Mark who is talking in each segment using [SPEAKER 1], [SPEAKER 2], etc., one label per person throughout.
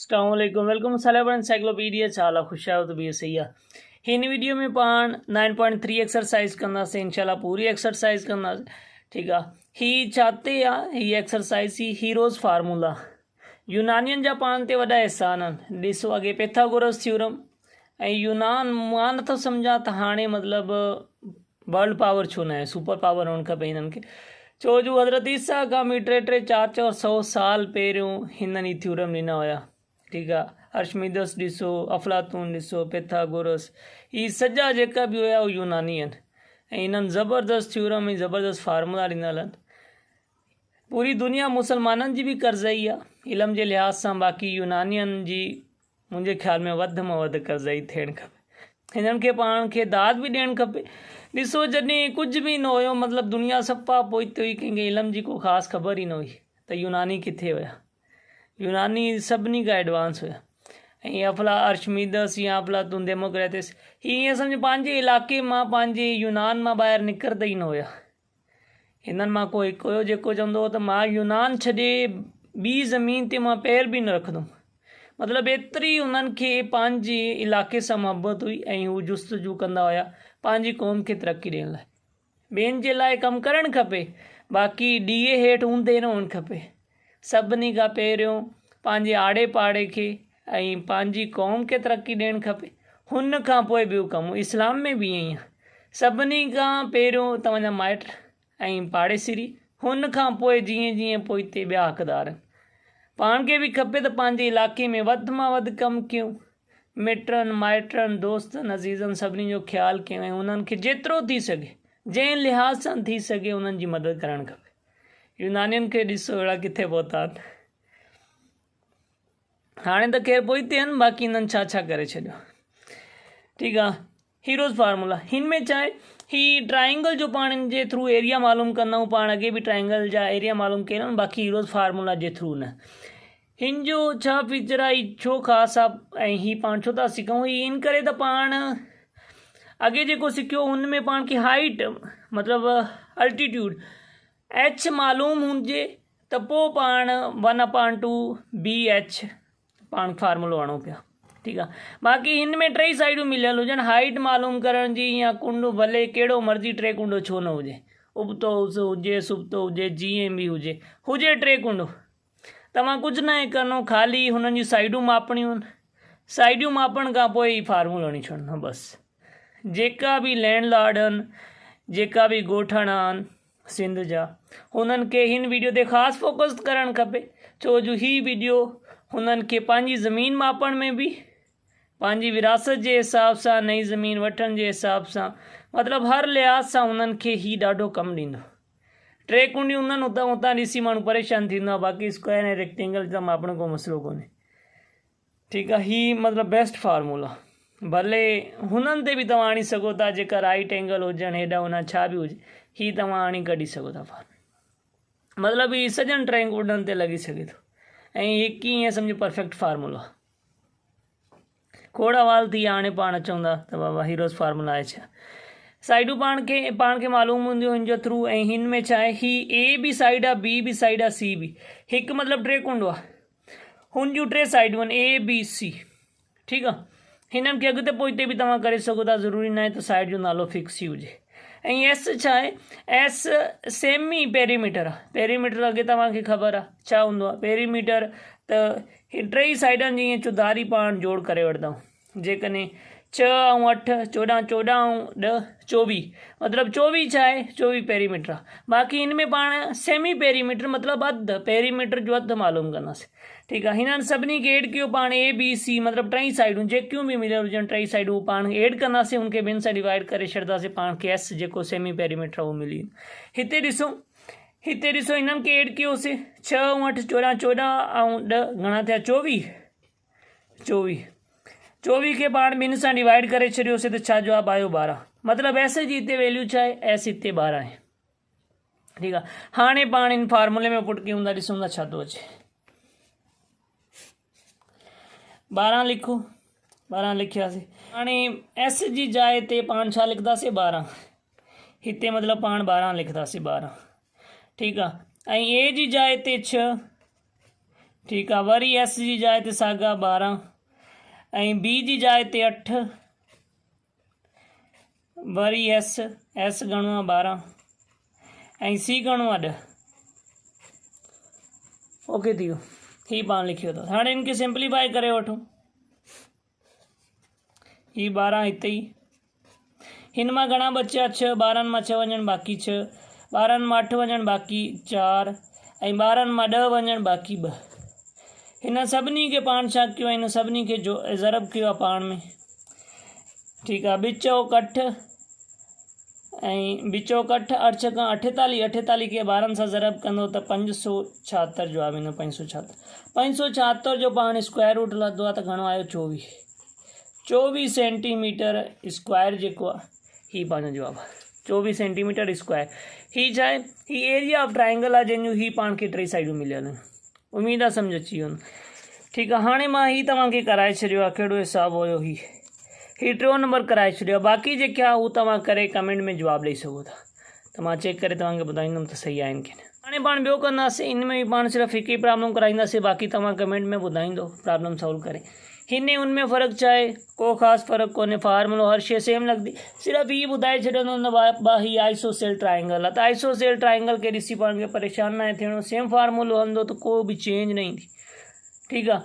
[SPEAKER 1] अस्सलामुअलैकुम welcome सलाबर encyclopedia चाला खुश आयो तो भी सही है। इन वीडियो में पाण 9.3 एक्सरसाइज कंदासीं इंशाल्लाह पूरी एक्सरसाइज कंदासीं। ठीक है, ही चाहते ही एक्सरसाइज ही हीरोज़ फार्मूला यूनानियन जा पाण ते वॾा एहसान आहिनि। ॾिसो अॻे पैथागोरस थ्योरम ऐं यूनान मां नथो सम्झां त हाणे मतिलबु वर्ल्ड पावर छो न आहे, सुपर पावर हुअणु खपे हिननि खे। छो जो हज़रत ईसा खां बि 300-400 साल पहिरियों हिननि ई थ्योरम ॾिना हुया। ठीक है, अर्शमिदस ॾिसो, अफलातून ॾिसो, पैथागोरस, ही सॼा जेका बि हुया उहे यूनानी आहिनि ऐं हिननि ज़बरदस्त थ्योरम ऐं ज़बरदस्त फार्मूला ॾिनल आहिनि। पूरी दुनिया मुसलमाननि जी बि कर्ज़ई आहे इल्म जे लिहाज़ सां, बाक़ी यूनानियन जी मुंहिंजे ख़्याल में वधि में वधि कर्ज़ई थियणु खपे। हिननि खे पाण खे दाद बि ॾियणु खपे। ॾिसो जॾहिं कुझु बि न हुयो, मतिलबु दुनिया सफ़ा पोइते हुई, कंहिंखे इल्म जी को ख़ासि ख़बर ई न हुई त यूनानी किथे हुया। यूनानी सभिनी खां एडवांस हुया ऐं अर्शमिदस या अफलातून, डेमोक्रेटिस, हीअं सम्झ पंहिंजे इलाइक़े मां पंहिंजे यूनान मां ॿाहिरि निकिरंदा ई न हुया। हिननि मां को हिकु हुयो जेको चवंदो हो त मां यूनान छॾे ॿी ज़मीन ते मां पैर बि न रखंदुमि। मतिलबु एतिरी उन्हनि खे पंहिंजे इलाइक़े सां मुहबत हुई ऐं हू जुस्तजू कंदा हुया पंहिंजी क़ौम खे तरक़ी ॾियण लाइ। ॿियनि जे लाइ कमु करणु खपे, बाक़ी ॾीए हेठि हूंदे न हुअणु खपे। सभिनी खां पहिरियों पंहिंजे आड़े पाड़े खे ऐं पंहिंजी क़ौम खे तरक़ी ॾियणु खपे, हुन खां पोइ ॿियो कमु। इस्लाम में बि ईअं ई आहे, सभिनी खां पहिरियों तव्हांजा माइट ऐं पाड़ेसिरी, हुन खां पोइ जीअं जीअं पोइ हिते ॿिया हक़दार आहिनि। पाण खे बि खपे त पंहिंजे इलाइक़े में वधि मां वधि कमु कयूं, मिटनि माइटनि दोस्तनि अज़ीज़नि सभिनी जो ख़्यालु कयूं ऐं उन्हनि खे जेतिरो थी सघे जंहिं लिहाज़ सां थी सघे उन्हनि जी मदद करणु खपे। यूनानियुनि खे ॾिसो अहिड़ा किथे पहुता आहिनि, हाणे त ख़ैर पोइते आहिनि, बाक़ी हिननि छा छा करे छॾियो। ठीकु आहे, हीरोज़ फार्मूला हिन में छा आहे, ही ट्राइंगल जो पाण हिन जे थ्रू एरिया मालूम कंदा आहियूं। पाण अॻे बि ट्राइंगल जा एरिया मालूम कया आहिनि, बाक़ी हीरोज़ फार्मूला जे थ्रू न। हिन जो छा फीचर आहे, छो ख़ासि आहे ऐं ही पाण छो था सिखूं, ही इन करे त पाण अॻे जेको सिखियो हुन में पाण खे हाइट मतिलबु अल्टीट्यूड एच मालूम हुजे त पोइ पाण 1/2 BH पाण फार्मूलो आणूं पिया। ठीकु आहे, बाक़ी हिन में टई साइडूं मिलियल हुजनि, हाइट मालूम करण जी या कुंड भले कहिड़ो मर्ज़ी टे कुंडो छो न हुजे, उबतो हुजे सुबतो हुजे जीअं बि हुजे, हुजे टे कुंडो। तव्हां कुझु न आहे करिणो, ख़ाली हुननि जी साइडूं मापणियूं आहिनि, साइडूं मापण खां पोइ ई फार्मूलो हणी छॾिणो बसि। जेका बि लैंडलॉर्ड आहिनि, जेका बि ॻोठाणा आहिनि सिंध जा, हुननि खे हिन वीडियो ते ख़ासि फोकस करणु खपे। छो जो हीअ वीडियो हुननि खे पंहिंजी ज़मीन मापण में बि, पंहिंजी विरासत जे हिसाब सां, नई ज़मीन वठण जे हिसाब सां, मतिलबु हर लिहाज़ सां उन्हनि खे हीउ ॾाढो कमु ॾींदो। टे कुंडियूं हूंदनि, हुतां हुतां ॾिसी माण्हू परेशान थींदो आहे, बाक़ी स्क्वायर ऐं रेक्टेंगल त मापण को मसइलो कोन्हे। ठीकु आहे, हीअ मतिलबु बेस्ट फार्मूला, भले हुननि ते बि तव्हां आणी सघो था जेका राइट एंगल हुजनि, हेॾा हुन छा बि हुजे, हीअ तव्हां आणी कढी सघो था फार्मूला। मतिलबु हीअ सॼनि ट्रायंगुलनि ते लॻी सघे थो ऐं हिकु ईअं सम्झो परफेक्ट फार्मूला। खोड़ा वाल थी हाणे पाण चवंदा त बाबा हीरोज़ फार्मूला आहे छा। साइडूं पाण खे मालूम हूंदियूं हिन जो थ्रू, ऐं हिन में छा आहे, ही A बि साइड आहे, B बि साइड आहे, C बि। हिकु मतिलबु टे कुंडो आहे, हुन जूं टे साइडूं आहिनि A B C। ठीकु आहे, हिननि खे अॻिते पोइते बि तव्हां करे सघो था, ज़रूरी न आहे त साइड जो नालो फिक्स ई हुजे। ऐं S छा आहे, S सेमी पेरीमीटर आहे। पेरीमीटर अॻे तव्हांखे ख़बर आहे छा हूंदो आहे, पेरीमीटर त टई साइडनि जी ईअं चुधारी पाण जोड़ करे वठंदा आहियूं। जेकॾहिं 6 ऐं 8 14, 14 ऐं 10 24, मतिलबु 24 छा आहे, 24 पेरीमीटर आहे। बाक़ी हिन में पाण सेमी पेरीमीटर मतिलबु अधु पेरीमीटर जो अधु मालूम कंदासीं। ठीकु आहे, हिननि सभिनी खे एड कयो पाण A B C, मतिलबु टई साइडूं जेकियूं बि मिलियल हुजनि, टई साइडूं पाण एड कंदासीं, हुनखे ॿिनि सां डिवाइड करे छॾींदासीं, पाण खे S जेको सेमी पेरीमीटर उहो मिली। हिते ॾिसो हिननि खे एड कयोसीं, 6 ऐं 8 14, 14 ऐं 10 घणा थिया, 24 खे पाण ॿिनि सां डिवाइड करे छॾियोसीं त छा जवाबु आयो 12। मतिलबु S जी हिते वैल्यू छा आहे, S हिते 12 आहे। ठीकु आहे, हाणे पाण इन फार्मूले में पुट कयूं था, ॾिसूं था छा थो अचे। 12 लिखो, 12 लिखियासीं। हाणे S जी जाइ ते पाण छा लिखंदासीं, 12। हिते मतिलबु पाण 12 लिखंदासीं, 12। ठीकु आहे, ऐं A जी जाइ ते 6, ठीक है। वरी एस जी जाइ ते साॻा 12 ऐं बी जी जाइ ते 8 वरी एस घणो आहे 12 ऐं सी घणो आहे 10। ओके थी वियो। ही पाण लिखियो अथव। हाणे इनखे सिंप्लीफाई करे वठूं। ही 12 हिते ई हिन मां घणा बचिया 6 12 मां 6 वञणु बाक़ी 6 12 मां 8 वञणु बाक़ी 4 ऐं 12 मां 10 वञणु बाक़ी 2। हिन सभिनी खे पाण छा कयो आहे हिन सभिनी खे जो ज़रब कयो आहे पाण में। ठीकु आहे। बिचौक 8 ऐं बिचौक 8 8 छका 48 48 खे 12 सां ज़रब कंदो त 576 जवाबु ईंदो। 576 जो पाण स्क्वायर रूट लधो आहे त घणो आयो 24 सेंटीमीटर स्क्वायर जेको आहे ही पंहिंजो जवाबु आहे। 24 सेंटीमीटर स्क्वायर। ही छा आहे ही एरिया ऑफ ट्राइंगल आहे जंहिंजूं ही पाण खे 3 साइडूं मिलियल आहिनि। उमेदु आहे सम्झ अची वियो। ठीकु आहे। हाणे मां ही तव्हांखे कराए छॾियो आहे। कहिड़ो हिसाबु हुयो ही 3 नंबर कराए छॾियो आहे। बाक़ी जेके आहे हू तव्हां करे कमेंट में जवाबु ॾेई सघो था त मां चेक करे तव्हांखे ॿुधाईंदुमि त सही आहिनि की न। हाणे पाण ॿियो कंदासीं। इन में पाण सिर्फ़ु हिकु ई प्रॉब्लम कराईंदासीं। बाक़ी तव्हां कमेंट में ॿुधाईंदो प्रॉब्लम सॉल्व करे। हिन उनमें फ़र्क़ु छा आहे को ख़ासि फ़र्क़ु कोन्हे। फार्मूलो हर शइ सेम लॻंदी। सिर्फ़ु हीअ ॿुधाए छॾंदो न ही आइसोसेल ट्राइंगल आहे त आइसोसेल ट्राइंगल खे ॾिसी पाण खे परेशान न आहे थियणो। सेम फार्मूलो हलंदो त को बि चेंज न ईंदी। ठीकु आहे।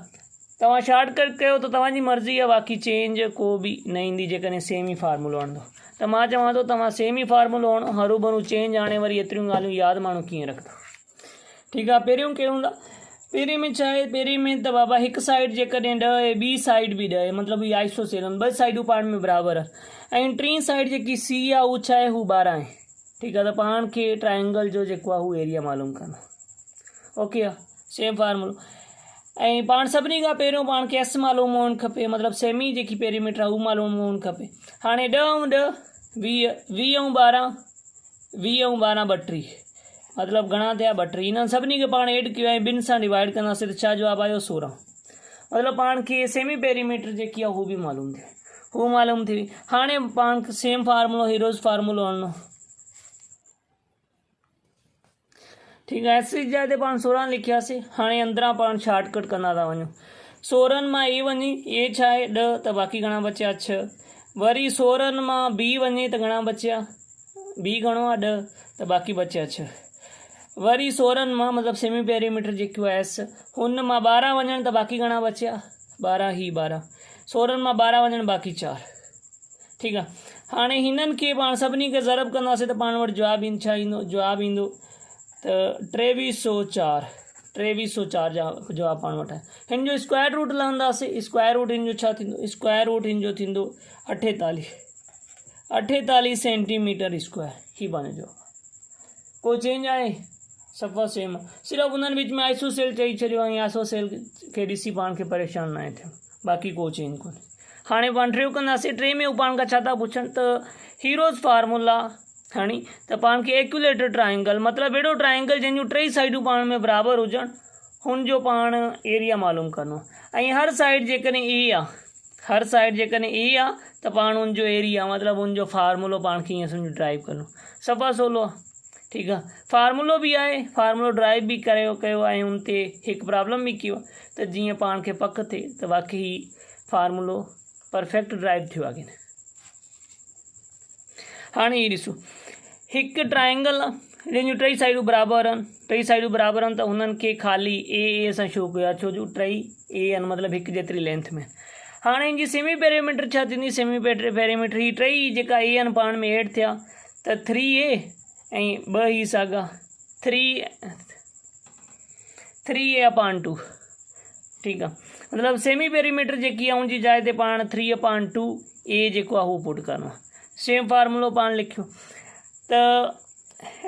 [SPEAKER 1] तव्हां शॉर्टकट कयो त तव्हांजी मर्ज़ी आहे। बाक़ी चेंज को बि न ईंदी जेकॾहिं सेम ई फार्मूलो हणंदो त मां चवां थो तव्हां सेम ई फार्मूलो हणो। हरू भरू चेंज हाणे वरी एतिरियूं ॻाल्हियूं यादि माण्हू कीअं रखंदो। ठीकु आहे। पहिरियों कहिड़ो हूंदा पहिरीं में छा आहे पहिरीं में त बाबा हिकु साइड जेकॾहिं 10 आहे ॿी साइड बि 10 आहे मतिलबु हीअ आइसोसेल आहिनि। 2 साइडूं पाण में बराबरि आहे ऐं टीं साइड जेकी सी आहे उहा छा आहे हू 12 आहे। ठीकु आहे। त पाण खे ट्राइंगल जो जेको आहे हू एरिया मालूम करणो। ओके आहे। सेम फार्मूलो। ऐं पाण सभिनी खां पहिरियों पाण खे एस मालूम हुअणु खपे मतिलबु सेमी जेकी पेरीमीटर आहे हू मालूम हुअणु खपे। हाणे 10 ऐं 10 20 ऐं 12 20 ऐं 12 32 मतिलबु घणा थिया 32। हिननि सभिनी खे पाण एड कयो ऐं 2 सां डिवाइड कंदासीं त छा जवाबु आयो 16। मतिलबु पाण खे सेमी पेरीमीटर जेकी आहे हू बि मालूम थी वई। हाणे पाण खे सेम फार्मूलो हीरोज़ फार्मूलो हणणो। ठीकु आहे। एस जी जाइ ते पाण 16 लिखियासीं। हाणे अंदरां पाण शॉर्टकट कंदा था वञूं। 16 मां ए वञे ए छा आहे 10 त बाक़ी घणा बचिया 6 वरी 16 मां बी वञे त घणा बचिया बी घणो आहे 10 त बाक़ी बचिया 6 वरी 16 मां मतिलबु सेमी पेरीमीटर जेको आहे एस हुन मां 12 वञनि त बाक़ी घणा बचिया 12 ही 12 16 मां 12 वञनि बाक़ी 4। ठीकु आहे। हाणे हिननि खे पाण सभिनी खे ज़रब कंदासीं त पाण वटि जवाबु छा ईंदो जवाबु ईंदो त 2304 जा जवाबु पाण वटि आहे। हिन जो स्क्वायर रूट लहंदासीं। स्क्वायर रूट हिन जो छा थींदो स्क्वायर रूट हिन जो थींदो 48 सेंटीमीटर स्क्वायर। ही पंहिंजो जवाबु। को चेंज आहे सफ़ा सेम। सिर्फ़ु उन्हनि विच में आइसोसेल चई छॾियो ऐं आइसोसेल खे ॾिसी पाण खे परेशान न आहे थियो। बाक़ी को चेंज कोन्हे। हाणे पाण टियों कंदासीं। 3 में पाण खां छा था पुछनि त हीरोज़ फार्मूला खणी त पाण खे एक्यूलेटर ट्राइंगल मतिलबु अहिड़ो ट्राइंगल जंहिंजूं 3 साइडूं पाण में बराबरि हुजनि हुनजो पाण एरिया मालूम करिणो। ऐं हर साइड जेकॾहिं ए आहे त पाण हुनजो एरिया मतिलबु हुनजो फार्मूलो पाण खे ईअं सम्झो ड्राइव करिणो। सफ़ा सवलो आहे। ठीकु आहे। फार्मूलो बि आहे फार्मूलो ड्राइव बि कयो ऐं हुन ते हिकु प्रॉब्लम बि कयो त जीअं पाण खे पक थिए त वाक़ई फार्मूलो परफेक्ट ड्राइव थियो आहे की न। हाणे हीअ ॾिसो हिकु ट्राइंगल आहे जंहिंजूं 3 साइडूं बराबरि आहिनि त हुननि खे ख़ाली ए सां शो कयो आहे छो जो 3 ए आहिनि मतिलबु हिकु जेतिरी लेंथ में। हाणे हिन जी सेमी पेरीमीटर छा थींदी सेमी पेरीमीटर ही 3 जेका ए आहिनि पाण में एड थिया त 3a ऐं 2 ही साॻा 3a/2। ठीकु आहे। मतिलबु सेमी पेरीमीटर जेकी आहे हुनजी जाइ ते पाण 3/2a जेको आहे हू पुट करिणो आहे। सेम फार्मूलो पाण लिखियो त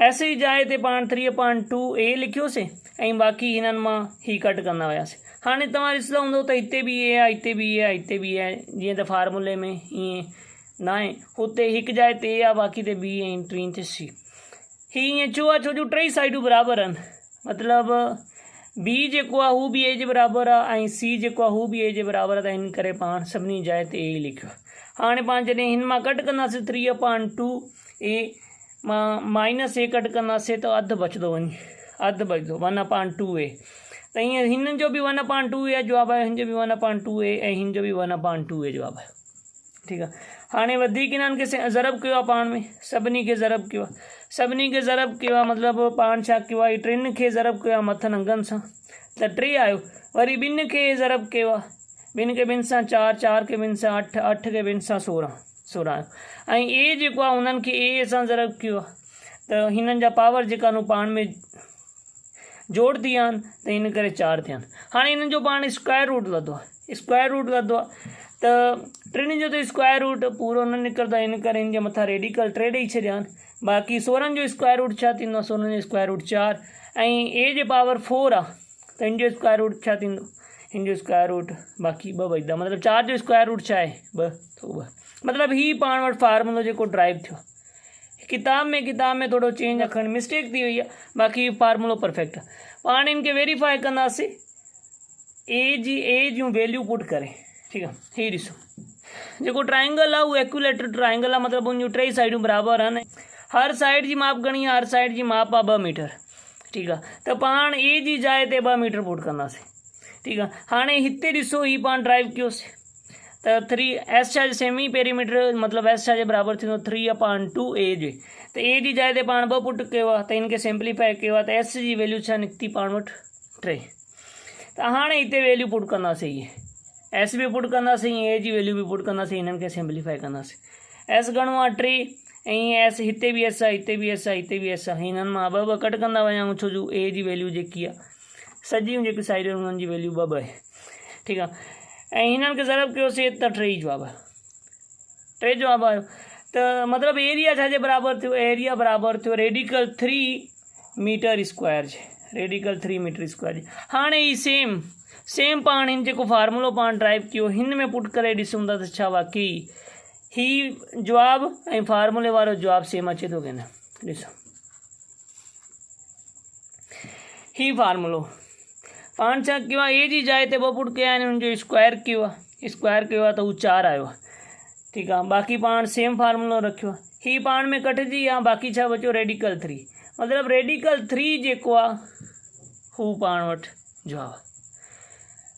[SPEAKER 1] एस जी जाइ ते पाण 3/2a लिखियोसीं ऐं बाक़ी हिननि मां ही कट कंदा वियासीं। हाणे तव्हां ॾिसंदा हूंदो त हिते बि ए आहे हिते बि आहे जीअं त फार्मूले में ईअं न आहे। हुते हिकु जाइ ते ए आहे बाक़ी ते बी ऐं 3 ते सी। हीअ ईअं छो आहे छो जो 3 साइडूं बराबरि आहिनि मतिलबु बी जेको आहे हू बि ए जे बराबरि आहे ऐं सी जेको आहे हू बि ए जे बराबरि आहे त हिन करे पाण सभिनी जाइ ते ए लिखियो। हाणे पाण जॾहिं हिन मां कट कंदासीं 3/2a मां -a कट कंदासीं त अधु बचंदो 1/2a त ईअं हिननि जो बि 1/2a जवाबु आयो, हिन जो बि 1/2a ऐं हिन जो बि 1/2a जवाबु आयो। ठीकु आहे, हाणे वधीक इन्हनि खे ज़रब कयो आहे पाण में, सभिनी खे ज़रब कयो आहे, सभिनी खे ज़रब कयो आहे मतिलबु पाण छा कयो आहे, टिनि खे ज़रब कयो आहे मथनि अंगनि सां त 3 आयो। वरी ॿिनि खे ज़रब कयो आहे, ॿिनि खे ॿिनि सां 4, 4 खे ॿिनि सां 8, 8 खे ॿिनि सां 16, 16 आयो। ऐं ए जेको आहे उन्हनि खे ए सां ज़रब कयो आहे त हिननि जा पावर जेका आहिनि पाण में जोड़ थी विया आहिनि त इन करे 4 थिया आहिनि। हाणे हिननि जो पाण स्क्वायर रूट लधो आहे, स्क्वायर रूट लधो आहे त टिनि जो त स्क्वायर रूट पूरो न निकिरंदो आहे, इन करे हिन जे मथां रेडिकल 3 ॾेई छॾिया आहिनि। बाक़ी 16 जो स्क्वायर रूट छा थींदो आहे, 16 जो स्क्वायर रूट 4 ऐं ए जे पावर 4 आहे त हिन जो स्क्वायर रूट छा थींदो, हिन जो स्क्वायर रूट बाक़ी 2 बचंदा, मतिलबु 4 जो स्क्वायर रूट छा आहे 2, तो 2। मतिलबु ही पाण वटि फार्मूलो जेको ड्राइव थियो, किताब में थोड़ो चेंज रखणु मिस्टेक थी वई आहे, बाक़ी फार्मूलो परफेक्ट आहे। पाण इनके वेरीफाई कंदासीं ए जूं वैल्यू पुट करे। ठीकु आहे, हीअ ॾिसो जेको ट्राइंगल आहे उहो एक्यूलेटर ट्राइंगल आहे, मतिलबु उन जूं 3 साइडूं बराबरि आहिनि, हर साइड जी माप घणी आहे, हर साइड जी माप आहे 2 मीटर। ठीकु आहे, त पाण ए जी जाइ ते 2 मीटर पुट कंदासीं। ठीकु आहे, हाणे हिते ॾिसो ही पाण ड्राइव कयोसीं त 3 एस छा सेमी पेरीमीटर मतिलबु एस छा जे बराबरि थींदो 3/2 ए जे, त ए जी जाइ ते पाण 2 पुट कयो आहे त इनखे सिंप्लीफाई कयो आहे त एस जी वैल्यू छा निकिती पाण वटि 3। त हाणे हिते वैल्यू पुट कंदासीं, इहे एस बि पुट कंदासीं, ए जी वैल्यू बि पुट कंदासीं, हिननि खे सिंप्लीफाई कंदासीं। एस घणो आहे 3 ऐं एस हिते बि एस आहे, हिते बि एस आहे, हिते बि एस आहे, हिननि मां 2 कट कंदा वञूं छो जो ए जी वैल्यू जेकी आहे सॼियूं जेकी साइड उन्हनि जी वैल्यू 2 आहे। ठीकु आहे, ऐं हिननि खे ज़रब कयोसीं त 3 जवाबु आयो, 3 जवाबु आयो। त मतिलबु एरिया छाजे बराबरि थियो, एरिया बराबरि थियो रेडिकल 3 मीटर स्क्वायर जे, रेडिकल 3 मीटर स्क्वायर जे। हाणे ही सेम पाण हिन जेको फार्मूलो पाण ड्राइव कयो हिन में पुट करे ॾिसूं था त छा वाकई ही जवाबु ऐं फार्मूले वारो जवाबु सेम अचे थो की न। ॾिसो ही फार्मूलो पाण छा कयो आहे, ए जी जाइ ते 2 पुट कया आहिनि, हुनजो स्क्वायर कयो आहे, त हू 4 आयो आहे। ठीकु आहे, बाक़ी पाण सेम फार्मूलो रखियो आहे, ही पाण में कटिजी आहे, बाक़ी छा बचियो रेडिकल 3, मतिलबु रेडिकल 3 जेको आहे हू पाण वटि जवाबु आहे।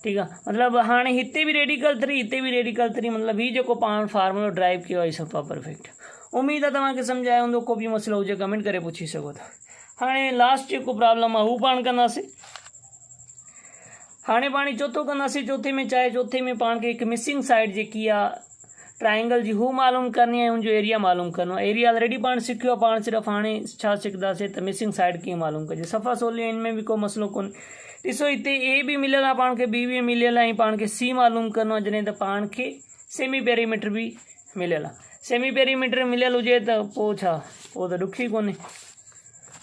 [SPEAKER 1] ठीकु आहे, मतिलबु हाणे हिते बि रेडिकल 3, हिते बि रेडिकल 3, मतिलबु हीउ जेको पाण फार्मूलो ड्राइव कयो आहे सभु परफेक्ट। उमेदु आहे तव्हांखे सम्झ आयो हूंदो, को बि मसइलो हुजे कमेंट करे पुछी सघो था। हाणे लास्ट जेको प्रॉब्लम आहे हू पाण कंदासीं। हाणे पाण चौथो कंदासीं, चौथे में छा आहे, चौथे में पाण खे हिकु मिसिंग साइड जेकी आहे ट्राइंगल जी हू मालूम करनी आहे, हुनजो एरिया मालूम करिणो आहे। एरिया ऑलरेडी पाण सिखियो आहे, पाण सिर्फ़ु हाणे छा सिखंदासीं त मिसिंग साइड कीअं मालूम कजे, सफ़ा सवली हिन में बि को मसइलो कोन्हे। ॾिसो हिते ए बि मिलियल आहे, पाण खे बी बि मिलियल आहे, ऐं पाण खे सी मालूम करिणो आहे, जॾहिं त पाण खे सेमी पेरीमीटर बि मिलियल आहे। सेमी पेरीमीटर मिलियल हुजे त पोइ छा, पोइ त ॾुखी कोन्हे।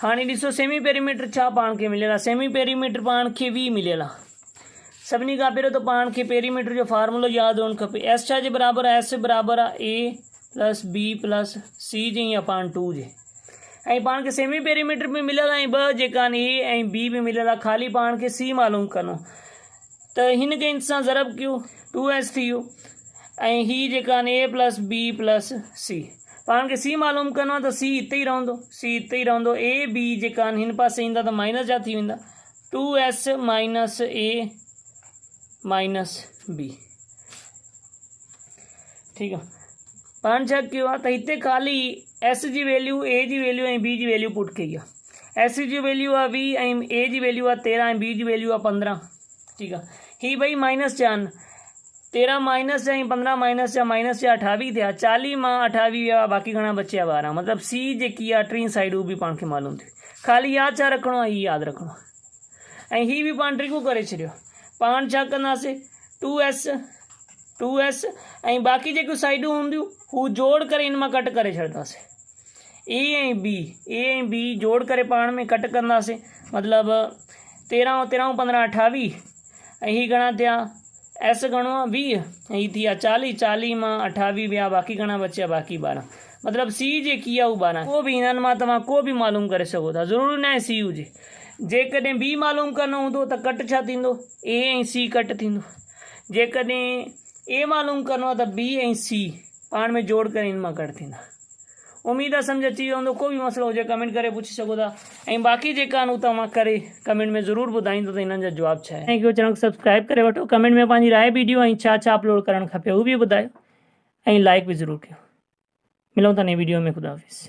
[SPEAKER 1] हाणे ॾिसो सेमी पेरीमीटर छा पाण खे मिलियल आहे, सेमी पेरीमीटर पाण खे वी मिलियल आहे। सभिनी खां पहिरियों त पाण खे पेरीमीटर जो फार्मूलो यादि हुअणु खपे, एस छा जे बराबरि आहे, एस बराबरि आहे ए प्लस बी प्लस सी जे या पाण 2 जे, ऐं पाण खे सेमी पेरीमीटर बि मिलियल आहे, ऐं 2 जेका आहिनि ए ऐं बी बि मिलियल आहे, ख़ाली पाण खे सी मालूम करिणो त हिन खे इन सां ज़रब कयो 2s थी वियो, ऐं हीअ जेका आहिनि ए प्लस बी प्लस सी, पाण खे सी मालूम करिणो आहे त सी हिते ई रहंदो, ए बी जेका आहिनि हिन पासे ईंदा त माइनस जा थी वेंदा, 2s माइनस ए माइनस बी। ठीकु आहे, पाण छा कयो आहे त हिते ख़ाली एस जी वैल्यू, ए जी वैल्यू ऐं बी जी वैल्यू पुट कई आहे। एस जी वैल्यू आहे 20 ऐं ए जी वैल्यू आहे 13 ऐं बी जी वैल्यू आहे 15। ठीकु आहे, ही ॿई माइनस जा आहिनि, 13 माइनस जा ऐं 15 माइनस जा 28 थिया, 40 मां 28 विया, बाक़ी घणा बचिया 12। मतिलबु सी जेकी आहे 3 साइडूं बि पाण खे मालूम थी, ख़ाली यादि छा रखिणो आहे, हीअ यादि रखिणो आहे। ऐं हीअ बि पाण ट्रिकू करे छॾियो, पाण छा कंदासीं 2s ऐं बाक़ी जेकियूं साइडूं हूंदियूं हू जोड़ करे इन मां कट करे छॾंदासीं, ए ऐं बी जोड़ करे पाण में कट कंदासीं, मतिलबु 13 15 28 ऐं हीअ घणा थिया, एस घणो आहे 20 ऐं हीअ थी आहे 40 मां 28 विया, बाक़ी घणा बचिया, बाक़ी 12। मतिलबु सी जेकी आहे उहा 12। को बि हिननि मां तव्हां को बि मालूम करे सघो था, ज़रूरी न आहे सी हुजे। जेकॾहिं बी मालूम करिणो हूंदो त कट छा थींदो, ए ऐं सी कट थींदो। जेकॾहिं ए मालूम करिणो आहे त बी ऐं सी पाण में जोड़ करे इन मां कट थींदा। उम्मीद आहे सम्झ अची वियो हूंदो। को बि मसइलो हुजे कमेंट करे पुछी सघो था, ऐं बाक़ी जेका आहिनि तव्हां करे कमेंट में ज़रूरु ॿुधाईंदो त हिननि जा जवाब छा आहे। ऐं चैनल खे सब्सक्राइब करे वठो, कमेंट में पंहिंजी राय वीडियो ऐं छा छा अपलोड करणु खपे उहो बि ॿुधायो, ऐं लाइक बि ज़रूरु कयो। मिलूं था नई वीडियो में। ख़ुदा हाफ़िज़।